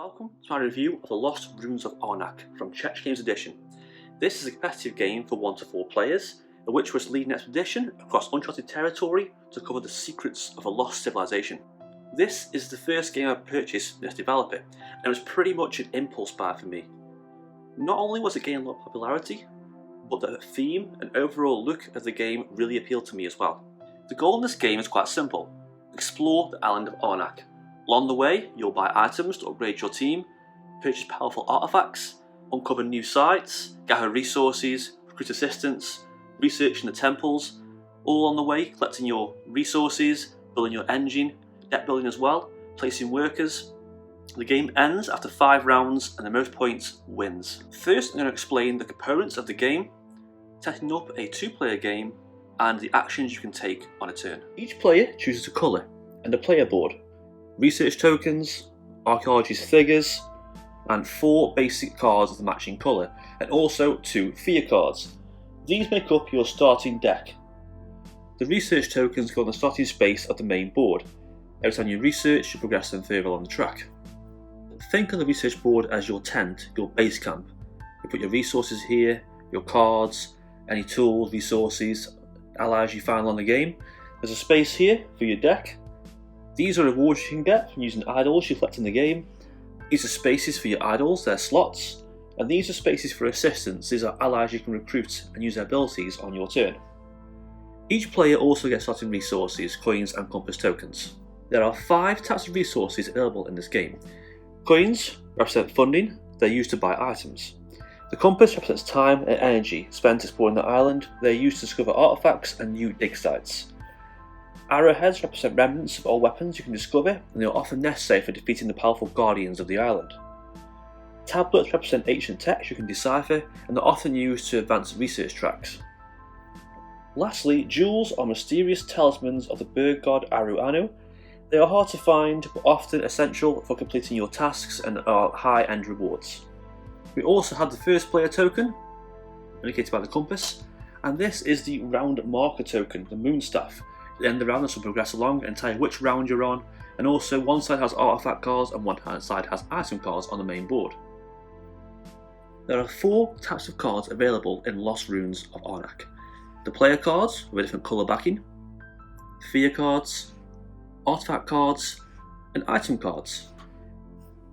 Welcome to my review of The Lost Runes of Arnak from Czech Games Edition. This is a competitive game for 1 to 4 players, in which we're leading an expedition across uncharted territory to cover the secrets of a lost civilization. This is the first game I purchased from this developer, and it was pretty much an impulse buy for me. Not only was it gaining a lot of popularity, but the theme and overall look of the game really appealed to me as well. The goal in this game is quite simple: explore the island of Arnak. Along the way, you'll buy items to upgrade your team, purchase powerful artifacts, uncover new sites, gather resources, recruit assistance, researching the temples, all on the way collecting your resources, building your engine, deck building as well, placing workers. The game ends after 5 rounds and the most points wins. First, I'm going to explain the components of the game, setting up a 2-player game, and the actions you can take on a turn. Each player chooses a colour and a player board, research tokens, archaeology's figures, and 4 basic cards of the matching colour, and also 2 fear cards. These make up your starting deck. The research tokens go on the starting space of the main board. Every time you research, you progress them further along the track. Think of the research board as your tent, your base camp. You put your resources here, your cards, any tools, resources, allies you find along the game. There's a space here for your deck. These are rewards you can get from using idols you collect in the game. These are spaces for your idols, they're slots. And these are spaces for assistants, these are allies you can recruit and use their abilities on your turn. Each player also gets certain resources, coins and compass tokens. There are 5 types of resources available in this game. Coins represent funding, they're used to buy items. The compass represents time and energy spent exploring the island, they're used to discover artifacts and new dig sites. Arrowheads represent remnants of old weapons you can discover, and they are often necessary for defeating the powerful guardians of the island. Tablets represent ancient text you can decipher, and they're often used to advance research tracks. Lastly, jewels are mysterious talismans of the bird god Anu. They are hard to find, but often essential for completing your tasks and are high-end rewards. We also have the first player token, indicated by the compass, and this is the round marker token, the moon staff. At the end of the round, this will progress along and tell you which round you're on, and also one side has artifact cards and one side has item cards on the main board. There are 4 types of cards available in Lost Runes of Arnak. The player cards with a different colour backing, fear cards, artifact cards, and item cards.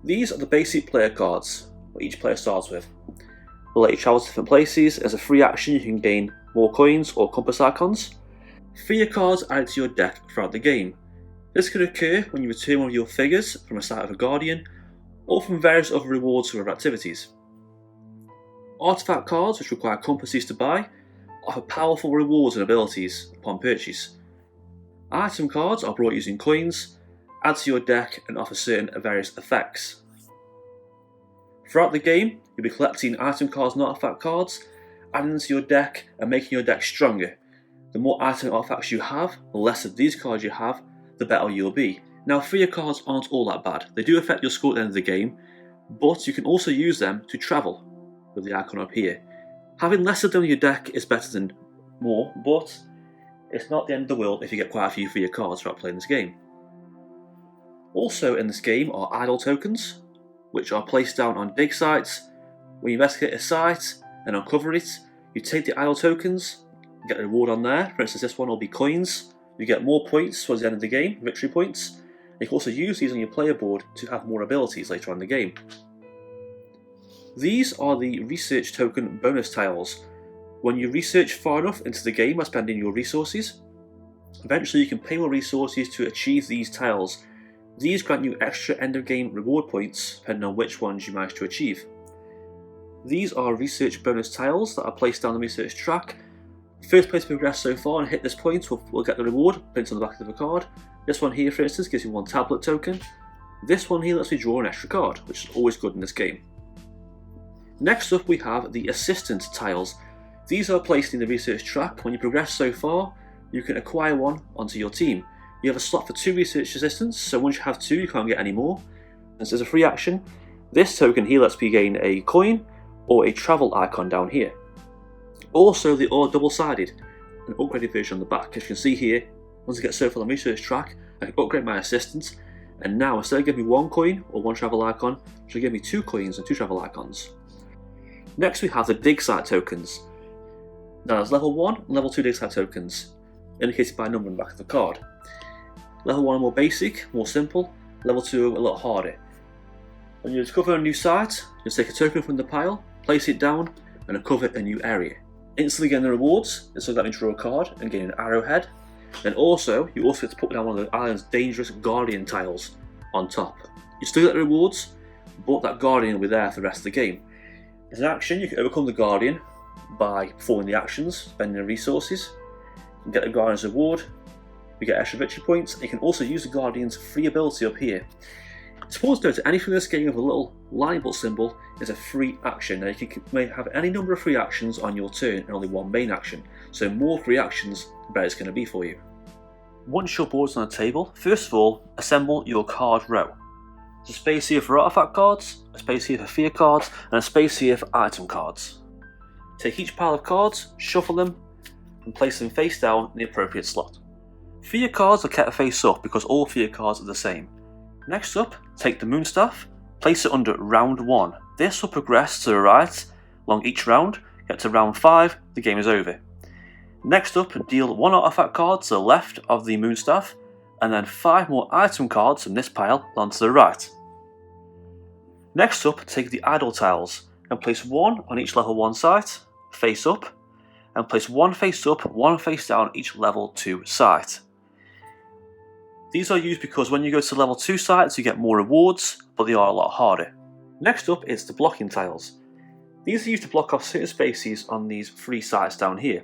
These are the basic player cards, what each player starts with. They'll let you travel to different places. As a free action, you can gain more coins or compass icons. Fear cards added to your deck throughout the game. This can occur when you return one of your figures from a site of a guardian, or from various other rewards for other activities. Artifact cards, which require compasses to buy, offer powerful rewards and abilities upon purchase. Item cards are brought using coins, add to your deck and offer certain various effects. Throughout the game, you'll be collecting item cards and artifact cards, adding them to your deck and making your deck stronger. The more item and artifacts you have, the less of these cards you have, the better you'll be. Now, fear cards aren't all that bad. They do affect your score at the end of the game, but you can also use them to travel, with the icon up here. Having less of them in your deck is better than more, but it's not the end of the world if you get quite a few fear cards throughout playing this game. Also in this game are idol tokens, which are placed down on dig sites. When you investigate a site and uncover it, you take the idol tokens, get a reward on there. For instance, this one will be coins. You get more points towards the end of the game, victory points. You can also use these on your player board to have more abilities later on in the game. These are the research token bonus tiles. When you research far enough into the game by spending your resources, eventually you can pay more resources to achieve these tiles. These grant you extra end of game reward points depending on which ones you manage to achieve. These are research bonus tiles that are placed down the research track. First place to progress so far and hit this point will get the reward printed on the back of the card. This one here, for instance, gives you 1 tablet token. This one here lets you draw an extra card, which is always good in this game. Next up we have the assistant tiles. These are placed in the research track. When you progress so far, you can acquire one onto your team. You have a slot for 2 research assistants, so once you have 2 you can't get any more. And so as a free action, this token here lets you gain a coin or a travel icon down here. Also, they are double-sided, an upgraded version on the back. As you can see here, once I get so far on the research track, I can upgrade my assistants And now instead of giving me 1 coin or 1 travel icon, she'll give me 2 coins and 2 travel icons. Next we have the dig site tokens. Now there's level 1 and level 2 dig site tokens, indicated by a number on the back of the card. Level 1 are more basic, more simple, level 2 a little harder. When you discover a new site, you'll take a token from the pile, place it down, and uncover a new area. Instantly getting the rewards, so that means draw a card and gain an arrowhead. And also, you also get to put down one of the island's dangerous guardian tiles on top. You still get the rewards, but that guardian will be there for the rest of the game. As an action, you can overcome the guardian by performing the actions, spending the resources. You can get the guardian's reward, you get extra victory points, and you can also use the guardian's free ability up here. It's important to note that anything in this game with a little line bolt symbol is a free action. Now you may have any number of free actions on your turn and only 1 main action, so more free actions, the better it's going to be for you. Once your board's on the table, first of all, assemble your card row. There's a space here for artifact cards, a space here for fear cards, and a space here for item cards. Take each pile of cards, shuffle them, and place them face down in the appropriate slot. Fear cards are kept face up because all fear cards are the same. Next up, take the moonstaff, place it under round 1. This will progress to the right along each round, get to round 5, the game is over. Next up, deal 1 artifact card to the left of the moonstaff, and then 5 more item cards from this pile onto the right. Next up, take the idle tiles and place 1 on each level 1 site, face up, and place 1 face up, 1 face down each level 2 site. These are used because when you go to level 2 sites you get more rewards, but they are a lot harder. Next up is the blocking tiles. These are used to block off certain spaces on these 3 sites down here.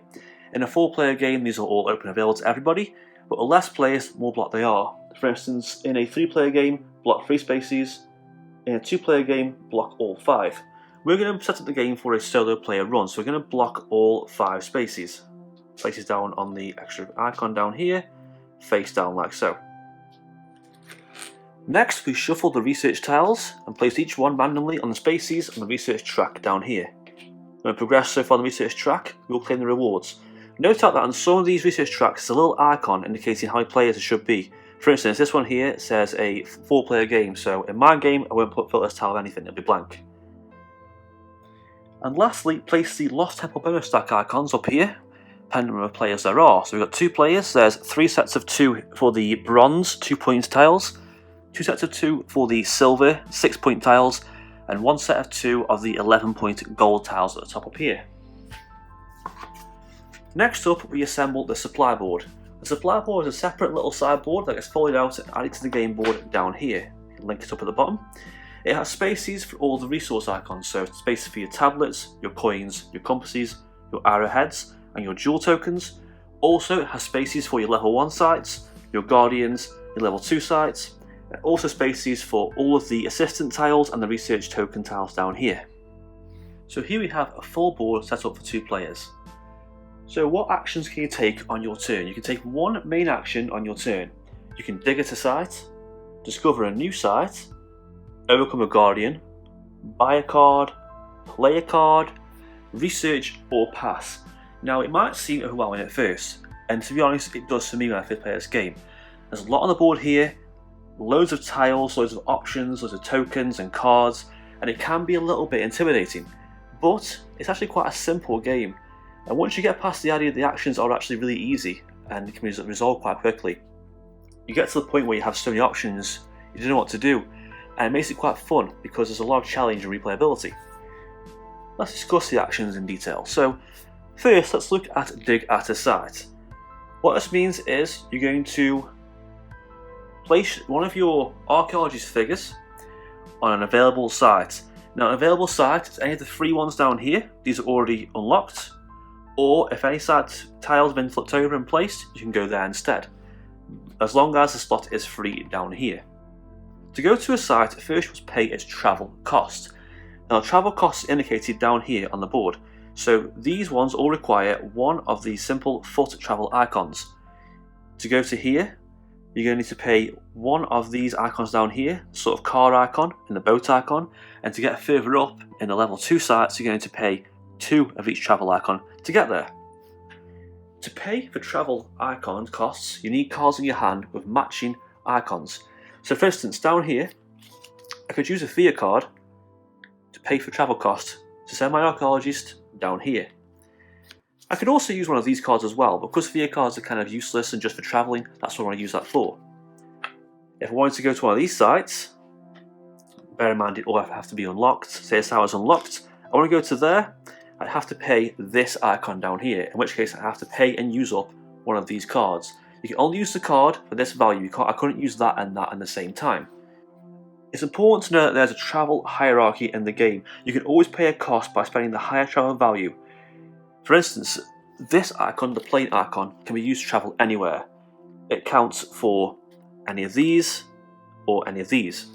In a 4-player game these are all open and available to everybody, but with less players the more blocked they are. For instance, in a 3-player game, block 3 spaces, in a 2-player game, block all 5. We're going to set up the game for a solo player run, so we're going to block all 5 spaces. Place it down on the extra icon down here, face down like so. Next, we shuffle the research tiles and place each one randomly on the spaces on the research track down here. When we progress so far on the research track, we will claim the rewards. Note out that on some of these research tracks there's a little icon indicating how many players there should be. For instance, this one here says a 4-player game, so in my game I won't fill this tile with anything, it'll be blank. And lastly, place the Lost Temple bonus stack icons up here, depending on the number of players there are. So we've got 2 players, there's 3 sets of 2 for the bronze 2-point tiles, 2 sets of 2 for the silver 6-point tiles, and 1 set of 2 of the 11-point gold tiles at the top up here. Next up, we assemble the supply board. The supply board is a separate little sideboard that gets folded out and added to the game board down here. You can link it up at the bottom. It has spaces for all the resource icons, so spaces for your tablets, your coins, your compasses, your arrowheads, and your jewel tokens. Also, it has spaces for your level 1 sites, your guardians, your level 2 sites, and also spaces for all of the assistant tiles and the research token tiles down here. So here we have a full board set up for 2 players. So what actions can you take on your turn? You can take 1 main action on your turn. You can dig at a site, discover a new site, overcome a guardian, buy a card, play a card, research, or pass. Now it might seem overwhelming at first, and to be honest it does for me when I first play this game. There's a lot on the board here, loads of tiles, loads of options, loads of tokens and cards, and it can be a little bit intimidating. But it's actually quite a simple game, and once you get past the idea the actions are actually really easy and can be resolved quite quickly, you get to the point where you have so many options you don't know what to do, and it makes it quite fun because there's a lot of challenge and replayability. Let's discuss the actions in detail. So first let's look at dig at a site. What this means is you're going to place one of your archaeologist figures on an available site. Now an available site is any of the 3 ones down here. These are already unlocked, or if any site tiles have been flipped over and placed, you can go there instead, as long as the slot is free down here. To go to a site, first you must pay its travel cost. Now travel cost is indicated down here on the board, so these ones all require 1 of the simple foot travel icons. To go to here, you're going to need to pay 1 of these icons down here, sort of car icon and the boat icon, and to get further up in the level 2 sites you're going to pay 2 of each travel icon to get there. To pay for travel icon costs, you need cards in your hand with matching icons. So for instance, down here, I could use a Via card to pay for travel cost to send my archaeologist down here. I could also use one of these cards as well, but because Via cards are kind of useless and just for travelling, that's what I want to use that for. If I wanted to go to one of these sites, bear in mind it all have to be unlocked. Say this site was unlocked, I want to go to there, I'd have to pay this icon down here, in which case I have to pay and use up one of these cards. You can only use the card for this value, I couldn't use that and that at the same time. It's important to know that there's a travel hierarchy in the game. You can always pay a cost by spending the higher travel value. For instance, this icon, the plane icon, can be used to travel anywhere. It counts for any of these or any of these.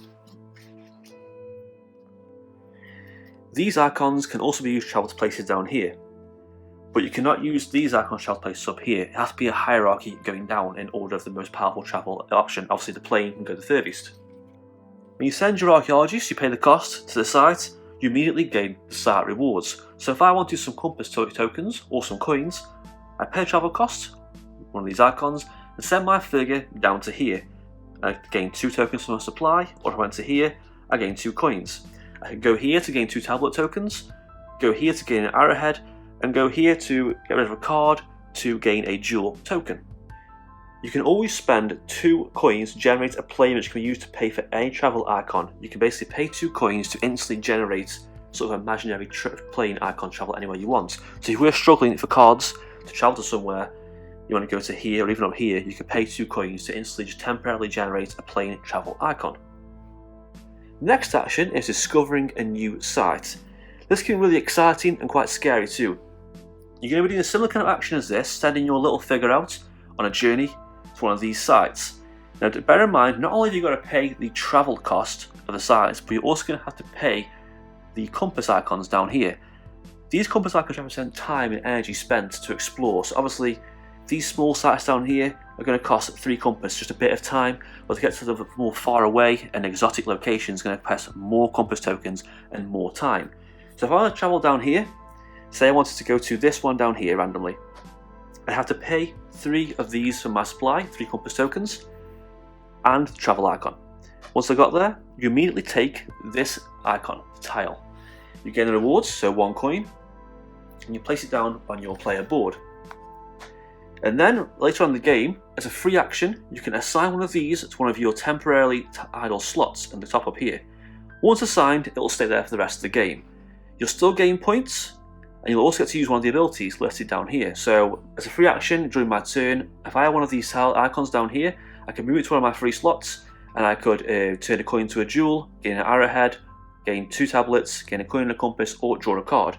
These icons can also be used to travel to places down here, but you cannot use these icons to travel to places up here. It has to be a hierarchy going down in order of the most powerful travel option. Obviously the plane can go the furthest. When you send your archaeologists, you pay the cost to the site, you immediately gain the site rewards. So if I want to use some compass tokens or some coins, I pay a travel cost, one of these icons, and send my figure down to here. I gain 2 tokens from a supply, or if I went to here, I gain 2 coins. I can go here to gain 2 tablet tokens, go here to gain an arrowhead, and go here to get rid of a card to gain a jewel token. You can always spend 2 coins to generate a plane which can be used to pay for any travel icon. You can basically pay 2 coins to instantly generate sort of imaginary plane icon travel anywhere you want. So if we're struggling for cards to travel to somewhere, you want to go to here or even up here, you can pay 2 coins to instantly just temporarily generate a plane travel icon. Next action is discovering a new site. This can be really exciting and quite scary too. You're going to be doing a similar kind of action as this, sending your little figure out on a journey to one of these sites. Now bear in mind, not only have you got to pay the travel cost of the sites, but you're also going to have to pay the compass icons down here. These compass icons represent time and energy spent to explore, so obviously these small sites down here are going to cost 3 compass, just a bit of time, but to get to the more far away and exotic locations is going to cost more compass tokens and more time. So if I want to travel down here, say I wanted to go to this one down here randomly, I have to pay 3 of these for my supply, 3 compass tokens, and the travel icon. Once I got there, you immediately take this icon, the tile. You gain the rewards, so 1 coin, and you place it down on your player board. And then later on in the game, as a free action, you can assign one of these to one of your temporarily idle slots in the top up here. Once assigned, it will stay there for the rest of the game. You'll still gain points, and you'll also get to use one of the abilities listed down here. So as a free action during my turn, if I have one of these tile icons down here, I can move it to one of my free slots, and I could turn a coin into a jewel, gain an arrowhead, gain 2 tablets, gain a coin and a compass, or draw a card.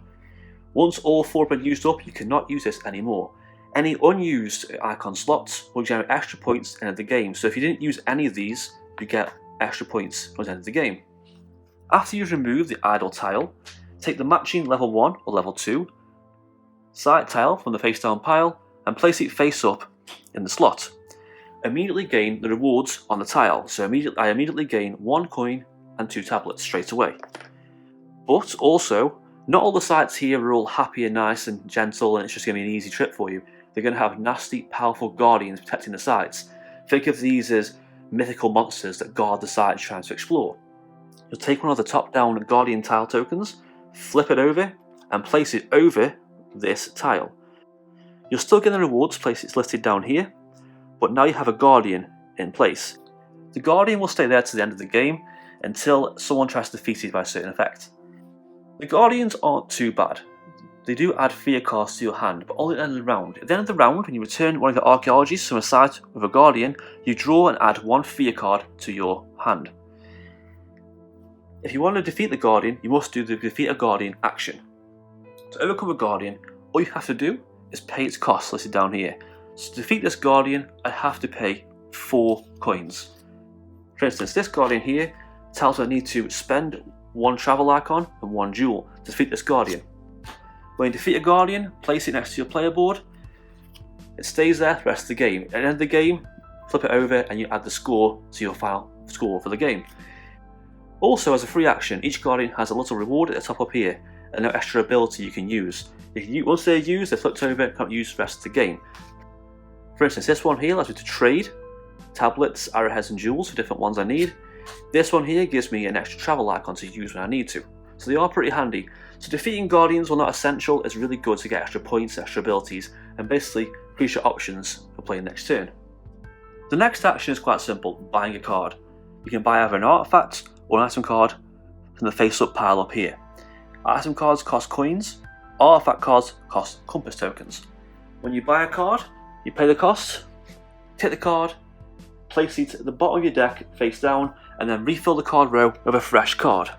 Once all 4 have been used up, you cannot use this anymore. Any unused icon slots will generate extra points at the end of the game, so if you didn't use any of these, you get extra points at the end of the game. After you've removed the idle tile, take the matching level 1 or level 2 site tile from the face down pile and place it face up in the slot. Immediately gain the rewards on the tile, so I immediately gain 1 coin and 2 tablets straight away. But also, not all the sites here are all happy and nice and gentle and it's just going to be an easy trip for you. They're going to have nasty, powerful guardians protecting the sites. Think of these as mythical monsters that guard the sites you're trying to explore. You'll take one of the top-down guardian tile tokens, flip it over, and place it over this tile. You'll still get the rewards place it's listed down here, but now you have a guardian in place. The guardian will stay there to the end of the game until someone tries to defeat it by a certain effect. The guardians aren't too bad. They do add fear cards to your hand, but only at the end of the round. At the end of the round, when you return one of your archaeologists from a site with a guardian, you draw and add 1 fear card to your hand. If you want to defeat the guardian, you must do the defeat a guardian action. To overcome a guardian, all you have to do is pay its cost listed down here. So to defeat this guardian, I have to pay 4 coins. For instance, this guardian here tells me I need to spend 1 travel icon and 1 jewel to defeat this guardian. When you defeat a guardian, place it next to your player board. It stays there for the rest of the game. At the end of the game, flip it over and you add the score to your file score for the game. Also, as a free action, each guardian has a little reward at the top up here and no extra ability you can use. Once they're used, they're flipped over and can't use the rest of the game. For instance, this one here allows you to trade tablets, arrowheads and jewels for different ones I need. This one here gives me an extra travel icon to use when I need to. So they are pretty handy. So defeating guardians, while not essential, is really good to get extra points, extra abilities, and basically increase your options for playing next turn. The next action is quite simple, buying a card. You can buy either an artifact or an item card from the face-up pile up here. Item cards cost coins, artifact cards cost compass tokens. When you buy a card, you pay the cost, take the card, place it at the bottom of your deck face down, and then refill the card row with a fresh card.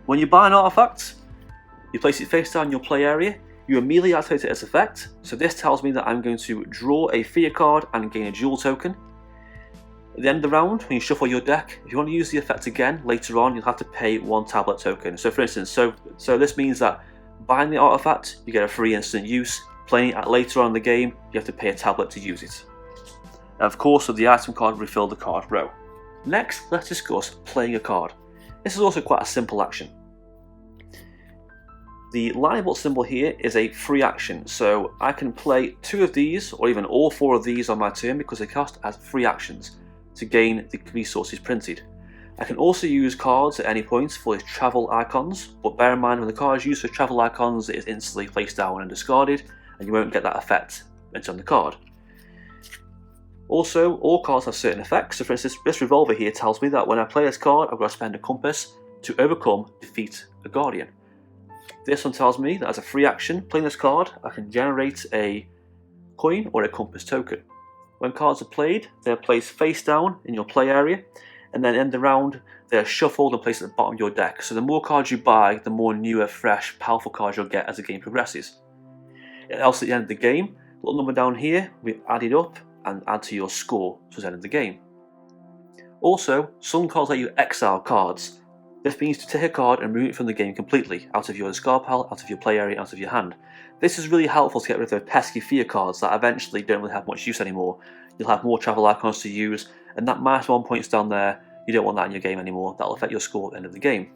When you buy an artifact, you place it face down in your play area, you immediately activate its effect, so this tells me that I'm going to draw a fear card and gain a jewel token. At the end of the round, when you shuffle your deck, if you want to use the effect again later on, you'll have to pay 1 tablet token. So for instance, so this means that buying the artifact, you get a free instant use. Playing it later on in the game, you have to pay a tablet to use it. And of course, with the item card, refill the card row. Next, let's discuss playing a card. This is also quite a simple action. The lineable symbol here is a free action, so I can play 2 of these, or even all 4 of these on my turn because they cost as free actions to gain the resources printed. I can also use cards at any point for these travel icons, but bear in mind when the card is used for travel icons, it is instantly placed down and discarded, and you won't get that effect printed on the card. Also, all cards have certain effects, so for instance, this revolver here tells me that when I play this card, I've got to spend a compass to overcome, defeat a guardian. This one tells me that as a free action, playing this card, I can generate a coin or a compass token. When cards are played, they're placed face down in your play area, and then in the round, they're shuffled and placed at the bottom of your deck. So the more cards you buy, the more newer, fresh, powerful cards you'll get as the game progresses. Else at the end of the game, the little number down here will be added up and add to your score towards the end of the game. Also, some cards let you exile cards. This means to take a card and remove it from the game completely, out of your discard pile, out of your play area, out of your hand. This is really helpful to get rid of those pesky fear cards that eventually don't really have much use anymore. You'll have more travel icons to use, and that -1 points down there, you don't want that in your game anymore. That'll affect your score at the end of the game.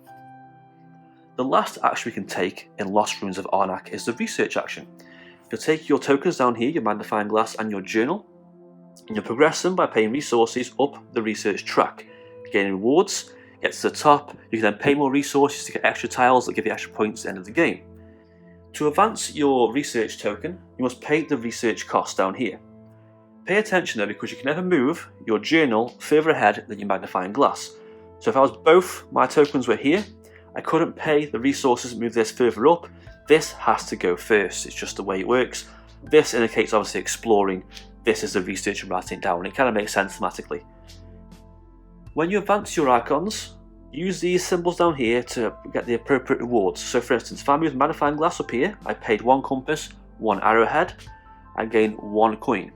The last action we can take in Lost Ruins of Arnak is the research action. You'll take your tokens down here, your magnifying glass and your journal, and you'll progress them by paying resources up the research track, gaining rewards. Get to the top, you can then pay more resources to get extra tiles that give you extra points at the end of the game. To advance your research token, you must pay the research cost down here. Pay attention though, because you can never move your journal further ahead than your magnifying glass. So if both my tokens were here, I couldn't pay the resources to move this further up. This has to go first, it's just the way it works. This indicates obviously exploring, this is the research and writing it down. It kind of makes sense thematically. When you advance your icons, use these symbols down here to get the appropriate rewards. So for instance, if I move the magnifying glass up here, I paid 1 compass, 1 arrowhead, I gain 1 coin.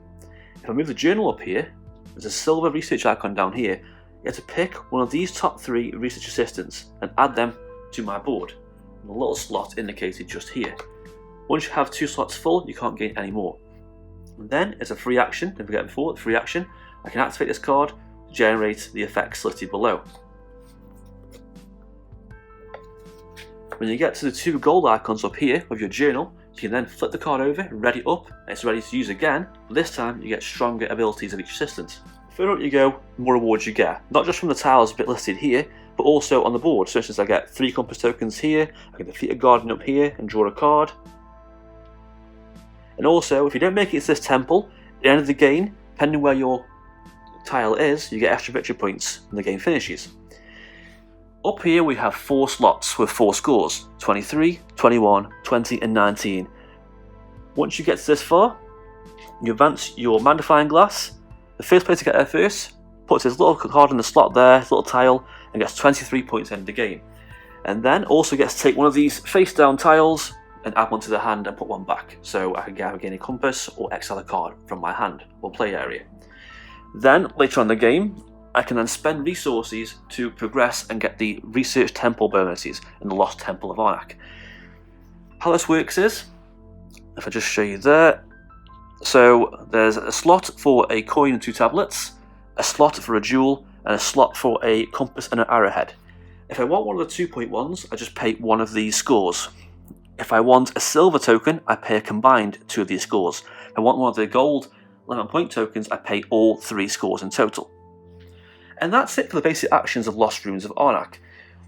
If I move the journal up here, there's a silver research icon down here. You have to pick one of these top 3 research assistants and add them to my board. And the little slot indicated just here. Once you have 2 slots full, you can't gain any more. And then, as a free action, don't forget before, the free action, I can activate this card to generate the effects listed below. When you get to the 2 gold icons up here with your journal, you can then flip the card over, ready it up, and it's ready to use again, but this time you get stronger abilities of each assistant. The further up you go, the more rewards you get, not just from the tiles bit listed here, but also on the board. So for instance, I get 3 compass tokens here, I can defeat a guardian up here and draw a card. And also, if you don't make it to this temple, at the end of the game, depending where your tile is, you get extra victory points when the game finishes. Up here we have 4 slots with 4 scores, 23, 21, 20 and 19. Once you get to this far, you advance your magnifying glass. The first player to get there first puts his little card in the slot there, his little tile, and gets 23 points at the end of the game. And then also gets to take one of these face down tiles and add one to the hand and put one back. So I can either gain a compass or exile a card from my hand or play area. Then later on in the game, I can then spend resources to progress and get the research temple bonuses in the Lost Temple of Arnak. How this works is, if I just show you there, so there's a slot for a coin and 2 tablets, a slot for a jewel, and a slot for a compass and an arrowhead. If I want one of the 2-point-ones, I just pay one of these scores. If I want a silver token, I pay a combined 2 of these scores. If I want one of the gold 11 point tokens, I pay all 3 scores in total. And that's it for the basic actions of Lost Ruins of Arnak.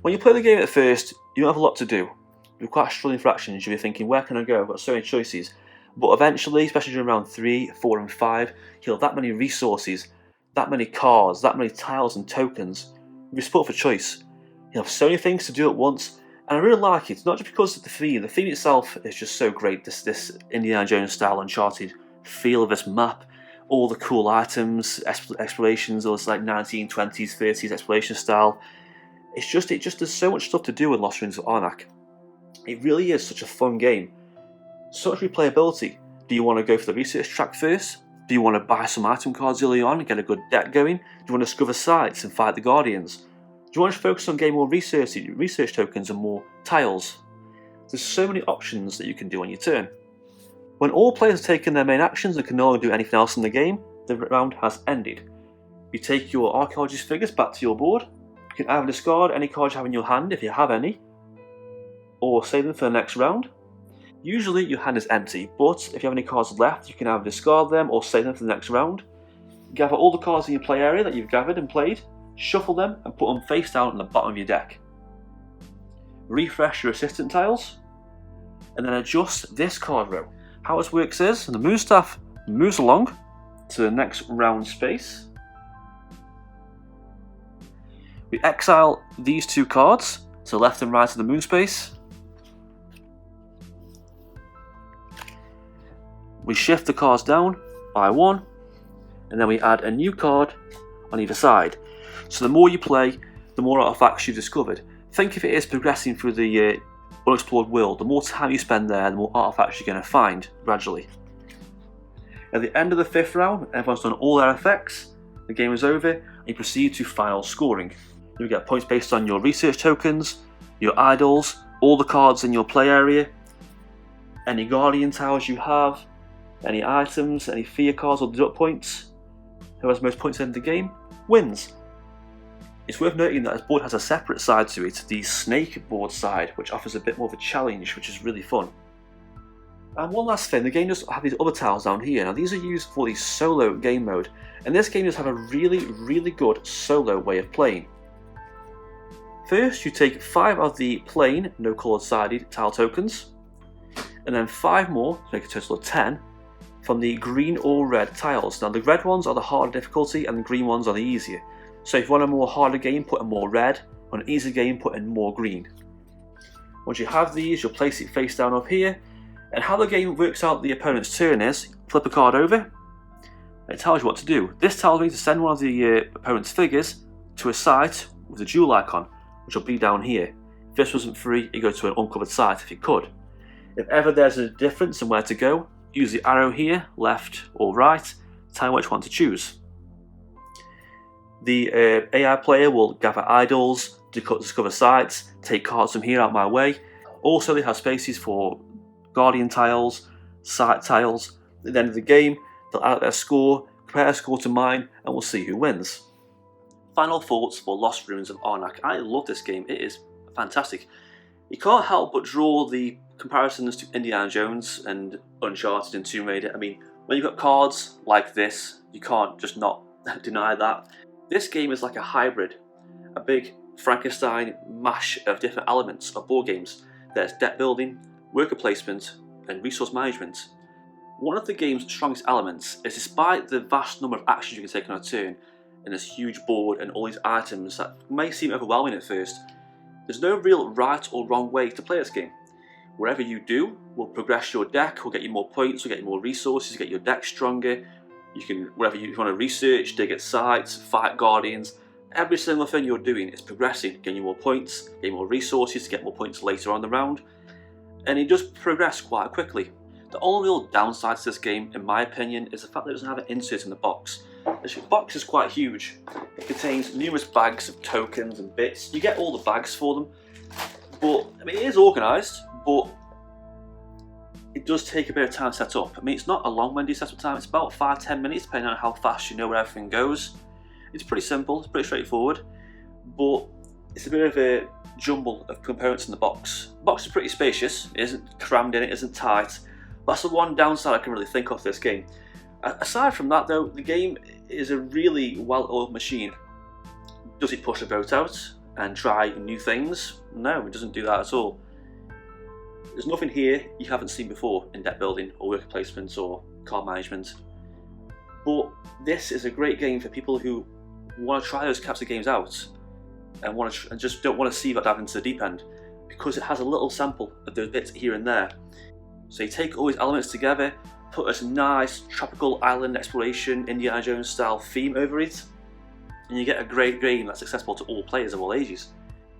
When you play the game at first, you don't have a lot to do. You're quite struggling for actions, you'll be thinking, where can I go? I've got so many choices. But eventually, especially during round 3, 4 and 5, you'll have that many resources, that many cards, that many tiles and tokens. You'll be spoiled for choice. You'll have so many things to do at once, and I really like it, not just because of the theme itself is just so great, this Indiana Jones style Uncharted feel of this map, all the cool items, explorations, all this like 1920s, 30s exploration style. It just there's so much stuff to do with Lost Ruins of Arnak. It really is such a fun game. So much replayability. Do you want to go for the research track first? Do you want to buy some item cards early on and get a good deck going? Do you want to discover sites and fight the Guardians? Do you want to focus on getting more research tokens and more tiles? There's so many options that you can do on your turn. When all players have taken their main actions and can no longer do anything else in the game, the round has ended. You take your archaeologist figures back to your board. You can either discard any cards you have in your hand if you have any, or save them for the next round. Usually your hand is empty, but if you have any cards left, you can either discard them or save them for the next round. Gather all the cards in your play area that you've gathered and played, shuffle them and put them face down on the bottom of your deck. Refresh your assistant tiles, and then adjust this card row. How this works is, the moon staff moves along to the next round space. We exile these 2 cards to the left and right of the moon space. We shift the cards down by 1, and then we add a new card on either side. So the more you play, the more artifacts you've discovered. Think of it as progressing through the unexplored world. The more time you spend there, the more artifacts you're going to find gradually. At the end of the 5th round, everyone's done all their effects, the game is over, and you proceed to final scoring. You get points based on your research tokens, your idols, all the cards in your play area, any guardian tiles you have, any items, any fear cards or deduct points. Who has the most points in the game wins. It's worth noting that this board has a separate side to it, the snake board side, which offers a bit more of a challenge, which is really fun. And one last thing, the game does have these other tiles down here. Now these are used for the solo game mode, and this game does have a really good solo way of playing. First, you take 5 of the plain, no coloured sided tile tokens, and then 5 more, to make a total of 10, from the green or red tiles. Now the red ones are the harder difficulty and the green ones are the easier. So if you want a more harder game, put in more red. On an easier game, put in more green. Once you have these, you'll place it face down up here. And how the game works out the opponent's turn is, flip a card over, and it tells you what to do. This tells me to send one of the opponent's figures to a site with a jewel icon, which will be down here. If this wasn't free, you go to an uncovered site if you could. If ever there's a difference in where to go, use the arrow here, left or right, to tell you which one to choose. The AI player will gather idols, discover sites, take cards from here out my way. Also they have spaces for guardian tiles, site tiles. At the end of the game, they'll add their score, compare a score to mine, and we'll see who wins. Final thoughts for Lost Ruins of Arnak. I love this game, it is fantastic. You can't help but draw the comparisons to Indiana Jones and Uncharted and Tomb Raider. I mean, when you've got cards like this, you can't just not deny that. This game is like a hybrid, a big Frankenstein mash of different elements of board games. There's deck building, worker placement, and resource management. One of the game's strongest elements is, despite the vast number of actions you can take on a turn, and this huge board and all these items that may seem overwhelming at first, there's no real right or wrong way to play this game. Whatever you do will progress your deck, will get you more points, will get you more resources, get your deck stronger. You can, whatever you want to research, dig at sites, fight guardians, every single thing you're doing is progressing, getting you more points, getting more resources to get more points later on the round, and it does progress quite quickly. The only real downside to this game, in my opinion, is the fact that it doesn't have an insert in the box. This box is quite huge. It contains numerous bags of tokens and bits. You get all the bags for them, but I mean, it is organised, but it does take a bit of time to set up. I mean, it's not a long-winded setup time, it's about 5-10 minutes depending on how fast you know where everything goes. It's pretty simple, it's pretty straightforward, but it's a bit of a jumble of components in the box. The box is pretty spacious, it isn't crammed in, it isn't tight. That's the one downside I can really think of this game. Aside from that though, the game is a really well-oiled machine. Does it push a boat out and try new things? No, it doesn't do that at all. There's nothing here you haven't seen before in deck building or worker placement or card management. But this is a great game for people who want to try those types of games out and just don't want to see that dive into the deep end, because it has a little sample of those bits here and there. So you take all these elements together, put this nice tropical island exploration, Indiana Jones style theme over it, and you get a great game that's accessible to all players of all ages.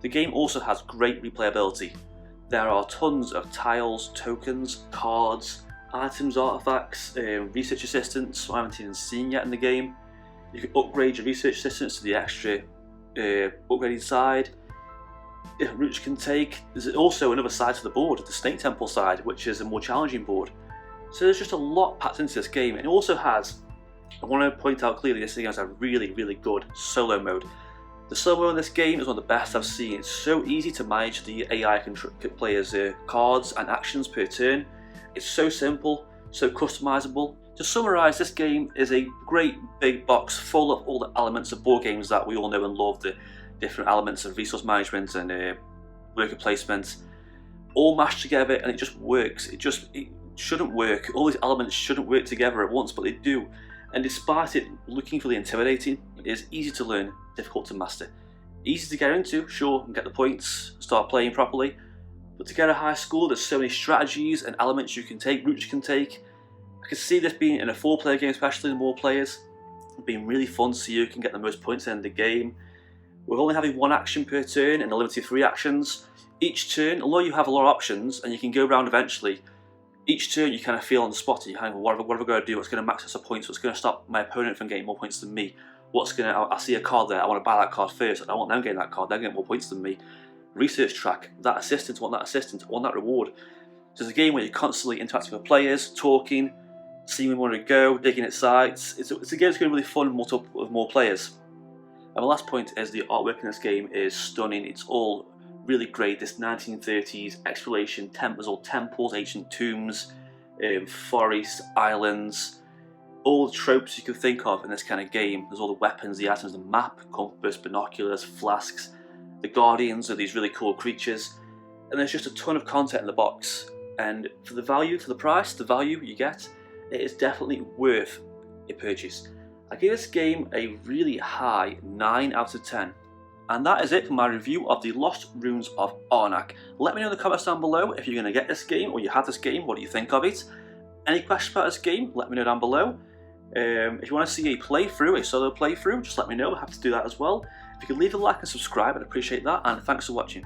The game also has great replayability. There are tons of tiles, tokens, cards, items, artifacts, research assistants I haven't even seen yet in the game. You can upgrade your research assistants to the extra upgraded side. Routes you can take. There's also another side to the board, the Snake Temple side, which is a more challenging board. So there's just a lot packed into this game, and it also has, I want to point out clearly, this game has a really good solo mode. The solo mode in this game is one of the best I've seen. It's so easy to manage the AI players' cards and actions per turn. It's so simple, so customizable. To summarise, this game is a great big box full of all the elements of board games that we all know and love, the different elements of resource management and worker placement, all mashed together, and it just works. It shouldn't work. All these elements shouldn't work together at once, but they do. And despite it looking really intimidating, it is easy to learn, difficult to master. Easy to get into, sure, and get the points, start playing properly, but to get a high score, there's so many strategies and elements you can take, routes you can take. I can see this being in a 4-player game, especially with more players, being really fun to see who can get the most points in the game. We're only having 1 action per turn and a limited 3 actions. Each turn, although you have a lot of options and you can go around eventually, each turn you kind of feel on the spot. You kind of, what have I got to do? What's going to max us the points? What's going to stop my opponent from getting more points than me? I see a card there, I want to buy that card first. I don't want them getting that card, they're getting more points than me. Research track, that assistant, want that assistant, want that reward. So it's a game where you're constantly interacting with players, talking, seeing where you want to go, digging at sites. It's a game that's going to be really fun with more players. And the last point is the artwork in this game is stunning. It's all really great. This 1930s exploration, there's all temples, ancient tombs, forests, islands, all the tropes you can think of in this kind of game. There's all the weapons, the items, the map, compass, binoculars, flasks. The guardians are these really cool creatures, and there's just a ton of content in the box. And for the price, the value you get, it is definitely worth a purchase. I give this game a really high 9 out of 10. And that is it for my review of the Lost Ruins of Arnak. Let me know in the comments down below if you're going to get this game or you have this game, what do you think of it? Any questions about this game, let me know down below. If you want to see a solo playthrough, just let me know, I'm happy to do that as well. If you could leave a like and subscribe, I'd appreciate that, and thanks for watching.